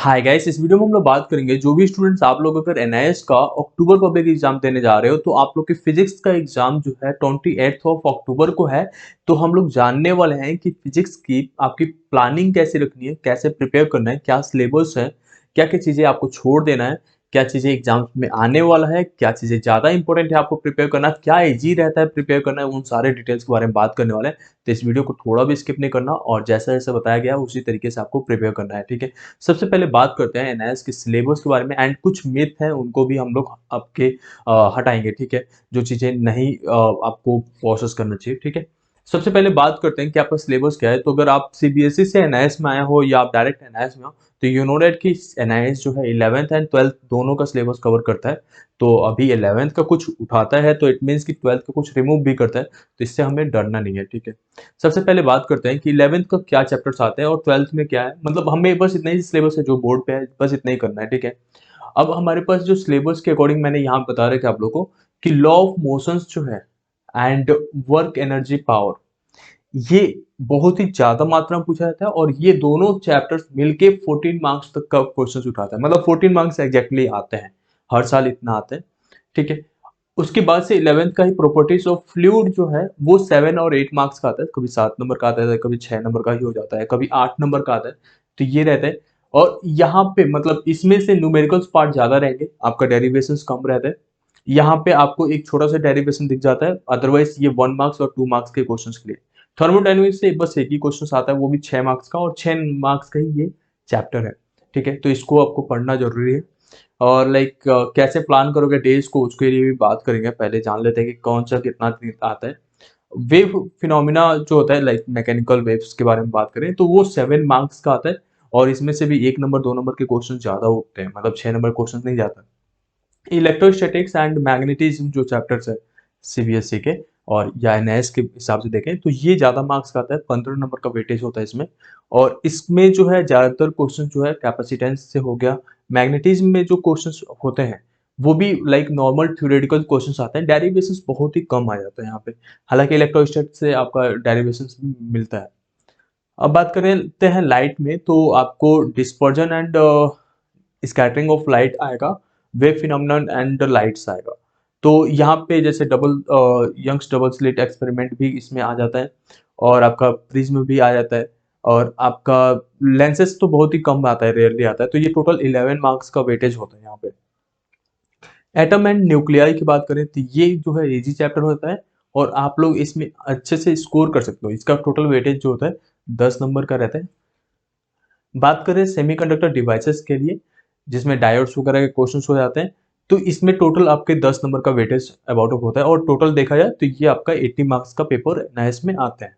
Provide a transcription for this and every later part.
Hi guys, इस video में हम लोग बात करेंगे जो भी स्टूडेंट्स आप लोग अगर एनआईएस का अक्टूबर पब्लिक एग्जाम देने जा रहे हो तो आप लोग की फिजिक्स का एग्जाम जो है 28 ऑफ अक्टूबर को है। तो हम लोग जानने वाले हैं कि फिजिक्स की आपकी प्लानिंग कैसे रखनी है, कैसे प्रिपेयर करना है, क्या सिलेबस है, क्या क्या चीज़ें आपको छोड़ देना है, क्या चीज़ें एग्जाम में आने वाला है, क्या चीज़ें ज़्यादा इंपॉर्टेंट है आपको प्रिपेयर करना, क्या इजी रहता है प्रिपेयर करना है, उन सारे डिटेल्स के बारे में बात करने वाले हैं। तो इस वीडियो को थोड़ा भी स्किप नहीं करना और जैसा जैसा बताया गया है उसी तरीके से आपको प्रिपेयर करना है, ठीक है। सबसे पहले बात करते हैं एनआईएस के सिलेबस के बारे में एंड कुछ मिथ हैं उनको भी हम लोग आपके हटाएंगे, ठीक है। जो चीज़ें नहीं आपको प्रोसेस करना चाहिए, ठीक है। सबसे पहले बात करते हैं कि आपका सिलेबस क्या है। तो अगर आप सीबीएसई से एनआईएस में आए हो या आप डायरेक्ट एनआईएस में हो तो यू नो डेट कि एनआईएस जो है 11th एंड 12th दोनों का सिलेबस कवर करता है। तो अभी 11th का कुछ उठाता है तो इट मीन्स कि 12th का कुछ रिमूव भी करता है, तो इससे हमें डरना नहीं है, ठीक है। सबसे पहले बात करते हैं कि 11th का क्या चैप्टर्स आते हैं और 12th में क्या है। मतलब हमें बस इतना ही सिलेबस है जो बोर्ड पे है, बस इतना ही करना है, ठीक है। अब हमारे पास जो सिलेबस के अकॉर्डिंग मैंने यहाँ बता रखा है आप लोगों को कि लॉ ऑफ मोशंस जो है एंड वर्क एनर्जी पावर, ये बहुत ही ज्यादा मात्रा में पूछा जाता है और ये दोनों चैप्टर्स मिलके 14 मार्क्स तक का क्वेश्चन उठाता है। मतलब 14 मार्क्स एग्जैक्टली आते हैं, हर साल इतना आते हैं, ठीक है। उसके बाद से 11th का ही प्रॉपर्टीज ऑफ फ्लूइड जो है वो 7 और 8 मार्क्स का आता है, कभी 7 नंबर का आता है, कभी 6 नंबर का ही हो जाता है, कभी 8 नंबर का आता है। तो ये रहता है। और यहाँ पे मतलब इसमें से न्यूमेरिकल्स पार्ट ज्यादा रहेंगे, आपका डेरिवेशंस कम रहता है। यहाँ पे आपको एक छोटा सा डेरिवेशन दिख जाता है, अदरवाइज ये 1 मार्क्स और 2 मार्क्स के क्वेश्चन के लिए। थर्मोडायनेमिक्स से बस एक ही क्वेश्चन आता है, वो भी 6 मार्क्स का और 6 मार्क्स का ही ये चैप्टर है, ठीक है। तो इसको आपको पढ़ना जरूरी है। और लाइक कैसे प्लान करोगे डेज को उसके लिए भी बात करेंगे। पहले जान लेते हैं कि कौन सा कितना आता है। वेव फिनोमिना जो होता है लाइक मैकेनिकल वेव्स के बारे में बात करें तो वो 7 मार्क्स का आता है और इसमें से भी 1 नंबर 2 नंबर के क्वेश्चन ज्यादा उठते हैं, मतलब 6 नंबर क्वेश्चन नहीं जाता। इलेक्ट्रोस्टैटिक्स एंड मैग्नेटिज्म जो चैप्टर्स है सीबीएसई के और या एनआईएस के हिसाब से देखें तो ये ज्यादा मार्क्स का आता है, 15 नंबर का वेटेज होता है इसमें। और इसमें जो है ज्यादातर क्वेश्चन जो है कैपेसिटेंस से हो गया। मैग्नेटिज्म में जो क्वेश्चन होते हैं वो भी लाइक नॉर्मल थ्योरेटिकल क्वेश्चंस आते हैं, डेरिवेशंस बहुत ही कम आ जाता है यहाँ पे। हालांकि इलेक्ट्रोस्टैटिक्स से आपका डेरिवेशंस भी मिलता है। अब बात करते हैं लाइट में तो आपको dispersion and scattering of light आएगा, वेव फिनोमेनन एंड लाइट्स आएगा। तो यहाँ पे जैसे double Young's double slit experiment भी इसमें आ जाता है और आपका प्रिज्म भी आ जाता है और आपका लेंसेस तो बहुत ही कम आता है, रेयरली आता है। तो ये टोटल 11 मार्क्स का वेटेज होता है यहाँ पे। एटम एंड न्यूक्लियाई की बात करें तो ये जो है इजी चैप्टर होता है और आप लोग इसमें अच्छे से स्कोर कर सकते हो। इसका टोटल वेटेज जो होता है 10 नंबर का रहता है। बात करें सेमीकंडक्टर डिवाइसेस के लिए जिसमें डायोड्स वगैरह के क्वेश्चंस हो जाते हैं तो इसमें टोटल आपके 10 नंबर का वेटेज अबाउट होता है और टोटल देखा जाए तो ये आपका 80 मार्क्स का पेपर एनआईएस में आता है,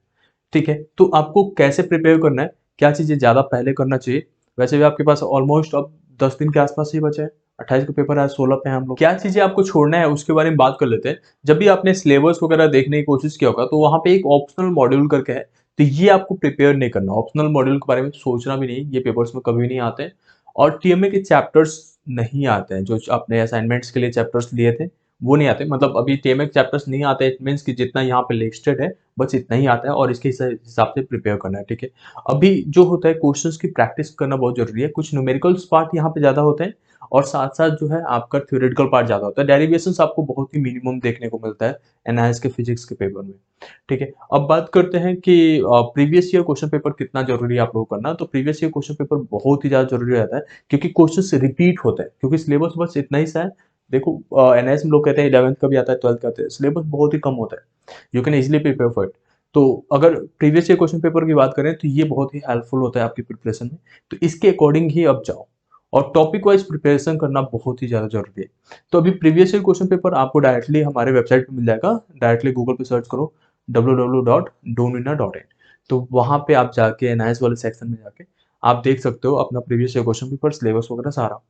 ठीक है। तो आपको कैसे प्रिपेयर करना है, क्या चीजें ज्यादा पहले करना चाहिए। वैसे भी आपके पास ऑलमोस्ट अब 10 दिन के आसपास ही बचे हैं, 28 का पेपर है, 16 पे हैं हम लोग। क्या चीजें आपको छोड़ना है उसके बारे में बात कर लेते हैं। जब भी आपने सिलेबस वगैरह देखने की कोशिश किया होगा तो वहां पे एक ऑप्शनल मॉड्यूल करके है, तो ये आपको प्रिपेयर नहीं करना। ऑप्शनल मॉड्यूल के बारे में सोचना भी नहीं, ये पेपर्स में कभी नहीं आते। और टीएमए के चैप्टर्स नहीं आते हैं, जो आपने असाइनमेंट्स के लिए चैप्टर्स लिए थे वो नहीं आते। मतलब अभी टीएमए के चैप्टर्स नहीं आते, इट मीन्स कि जितना यहाँ पे लिस्टेड है बस इतना ही आता है और इसके हिसाब से प्रिपेयर करना है, ठीक है। अभी जो होता है क्वेश्चंस की प्रैक्टिस करना बहुत जरूरी है। कुछ न्यूमेरिकल्स पार्ट यहाँ पे ज्यादा होते हैं और साथ साथ जो है आपका थ्योरेटिकल पार्ट ज्यादा होता है। डेरिवेशंस आपको बहुत ही मिनिमम देखने को मिलता है एनआईएस के फिजिक्स के पेपर में, ठीक है। अब बात करते हैं कि प्रीवियस ईयर क्वेश्चन पेपर कितना जरूरी है आप लोगों को करना। तो प्रीवियस ईयर क्वेश्चन पेपर बहुत ही ज्यादा जरूरी रहता है क्योंकि क्वेश्चन रिपीट होते हैं, क्योंकि सिलेबस बस इतना ही सा है। देखो एनआईएस में लोग कहते हैं 11th का भी आता है, 12th का आता है, सिलेबस बहुत ही कम होता है, you can easily prepare for it. तो अगर प्रीवियस ईयर क्वेश्चन पेपर की बात करें तो ये बहुत ही हेल्पफुल होता है आपकी प्रिपरेशन में। तो इसके अकॉर्डिंग ही अब जाओ और टॉपिक वाइज प्रिपरेशन करना बहुत ही ज्यादा जरूरी है। तो अभी प्रीवियस ईयर क्वेश्चन पेपर आपको डायरेक्टली हमारे वेबसाइट पे मिल जाएगा। डायरेक्टली गूगल पे सर्च करो www.donina.in, तो वहां पे आप जाके एनआईएस वाले सेक्शन में जाके आप देख सकते हो अपना previous year question paper syllabus वगैरह सारा।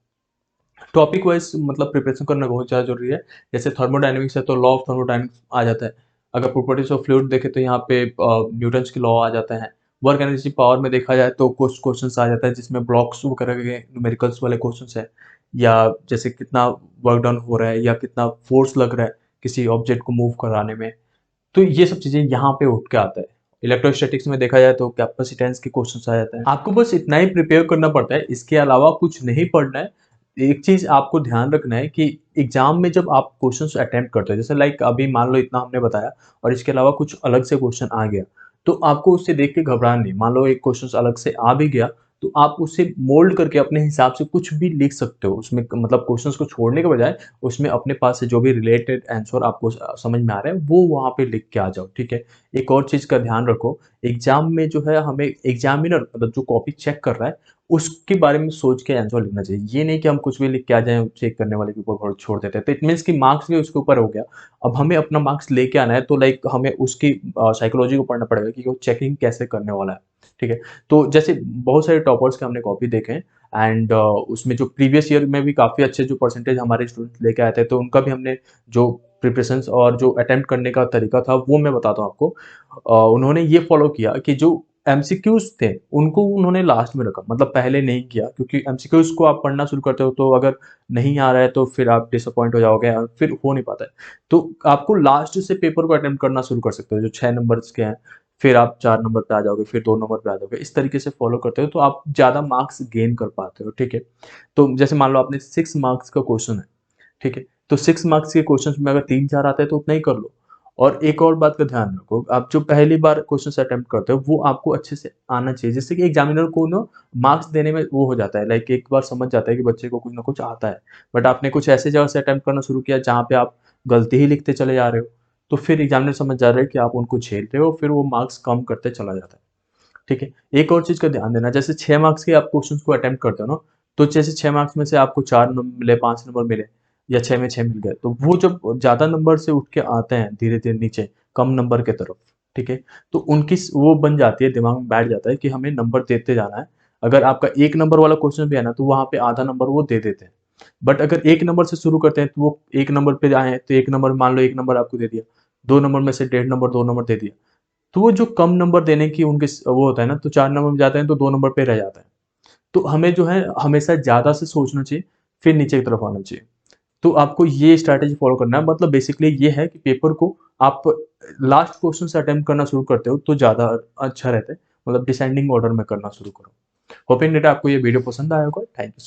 टॉपिक वाइज मतलब प्रिपरेशन करना बहुत ज़्यादा जरूरी है। जैसे थर्मोडायनेमिक्स है तो लॉ ऑफ थर्मोडायनेमिक्स आ जाता है। अगर प्रॉपर्टीज ऑफ फ्लूइड देखे तो यहाँ पे न्यूटन्स की लॉ आ जाता है। वर्क एनर्जी पावर में देखा जाए तो कुछ क्वेश्चन आ जाता है जिसमें ब्लॉक्स वगैरह के न्यूमेरिकल्स वाले क्वेश्चन है, या जैसे कितना वर्क डन हो रहा है या कितना फोर्स लग रहा है किसी ऑब्जेक्ट को मूव कराने में। तो ये सब चीज़ें यहाँ पे उठ के आता है। इलेक्ट्रोस्टैटिक्स में देखा जाए तो कैपेसिटेंस के क्वेश्चन आ जाते हैं। आपको बस इतना ही प्रिपेयर करना पड़ता है, इसके अलावा कुछ नहीं पढ़ना है। एक चीज आपको ध्यान रखना है कि एग्जाम में जब आप क्वेश्चन अटेम्प्ट करते हो, जैसे लाइक अभी मान लो इतना हमने बताया और इसके अलावा कुछ अलग से क्वेश्चन आ गया, तो आपको उससे देख के घबराना नहीं। मान लो एक क्वेश्चन अलग से आ भी गया, तो आप उसे मोल्ड करके अपने हिसाब से कुछ भी लिख सकते हो उसमें, मतलब क्वेश्चंस को छोड़ने के बजाय उसमें अपने पास से जो भी रिलेटेड आंसर आपको समझ में आ रहा है वो वहाँ पे लिख के आ जाओ, ठीक है। एक और चीज़ का ध्यान रखो, एग्जाम में जो है हमें एग्जामिनर मतलब जो कॉपी चेक कर रहा है उसके बारे में सोच के आंसर लिखना चाहिए। ये नहीं कि हम कुछ भी लिख के आ जाएँ, चेक करने वाले के ऊपर छोड़ देते हैं। तो इट मीन्स कि मार्क्स भी उसके ऊपर हो गया। अब हमें अपना मार्क्स लेके आना है, तो लाइक हमें उसकी साइकोलॉजी को पढ़ना पड़ेगा कि वो चेकिंग कैसे करने वाला है, ठीक है। तो जैसे बहुत सारे टॉपर्स के हमने कॉपी देखे हैं एंड उसमें जो प्रीवियस ईयर में भी काफ़ी अच्छे जो परसेंटेज हमारे स्टूडेंट्स लेके आए थे, तो उनका भी हमने जो प्रिपरेशंस और जो अटेम्प्ट करने का तरीका था वो मैं बताता हूँ आपको। उन्होंने ये फॉलो किया कि जो एमसीक्यूज थे उनको उन्होंने लास्ट में रखा, मतलब पहले नहीं किया, क्योंकि एमसीक्यूज को आप पढ़ना शुरू करते हो तो अगर नहीं आ रहा है तो फिर आप डिसअपॉइंट हो जाओगे और फिर हो नहीं पाता है। तो आपको लास्ट से पेपर को अटेम्प्ट करना शुरू कर सकते हो, जो 6 नंबर्स के हैं, फिर आप 4 नंबर पे आ जाओगे, फिर 2 नंबर पे आ जाओगे। इस तरीके से फॉलो करते हो तो आप ज़्यादा मार्क्स गेन कर पाते हो, ठीक है। तो जैसे मान लो आपने 6 मार्क्स का क्वेश्चन है, ठीक है, तो 6 मार्क्स के क्वेश्चन में अगर 3-4 आते हैं तो उतना ही कर लो। और एक और बात का ध्यान रखो, आप जो पहली बार क्वेश्चन अटेम्प्ट करते हो वो आपको अच्छे से आना चाहिए, जिससे कि एग्जामिनर को ना मार्क्स देने में वो हो जाता है, लाइक एक बार समझ जाता है कि बच्चे को कुछ ना कुछ आता है। बट आपने कुछ ऐसे जगह से अटेम्प्ट करना शुरू किया जहाँ पे आप गलती ही लिखते चले जा रहे हो, तो फिर एग्जामिनर समझ जा रहा है कि आप उनको झेल रहे हो, फिर वो मार्क्स कम करते चला जाता है, ठीक है। एक और चीज़ का ध्यान देना, जैसे 6 मार्क्स के आप क्वेश्चंस को अटेम्प्ट करते हो ना, तो जैसे 6 मार्क्स में से आपको 4 नंबर मिले, 5 नंबर मिले या 6 में 6 मिल गए, तो वो जब ज़्यादा नंबर से उठ के आते हैं धीरे-धीरे नीचे, कम नंबर की तरफ, ठीक है, तो उनकी वो बन जाती है, दिमाग में बैठ जाता है कि हमें नंबर देते जाना है। अगर आपका 1 नंबर वाला क्वेश्चन भी है ना, तो वहाँ पे आधा नंबर वो दे देते हैं। बट अगर 1 नंबर से शुरू करते हैं, तो वो 1 नंबर पे आए हैं, तो 1 नंबर मान लो 1 नंबर आपको दे दिया, 2 नंबर में से डेढ़ नंबर 2 नंबर दे दिया। तो वो जो कम नंबर देने की उनके वो होता है ना, तो 4 नंबर में जाते हैं तो 2 नंबर पे रह जाता है। तो हमें जो है हमेशा ज़्यादा से सोचना चाहिए, फिर नीचे की तरफ आना चाहिए। तो आपको ये स्ट्रैटेजी फॉलो करना है, मतलब बेसिकली ये है कि पेपर को आप लास्ट क्वेश्चन से अटेम्प्ट करना शुरू करते हो तो ज़्यादा अच्छा रहता है, मतलब डिसेंडिंग ऑर्डर में करना शुरू करो। होप इन डेटा आपको ये वीडियो पसंद आया होगा। Thank you.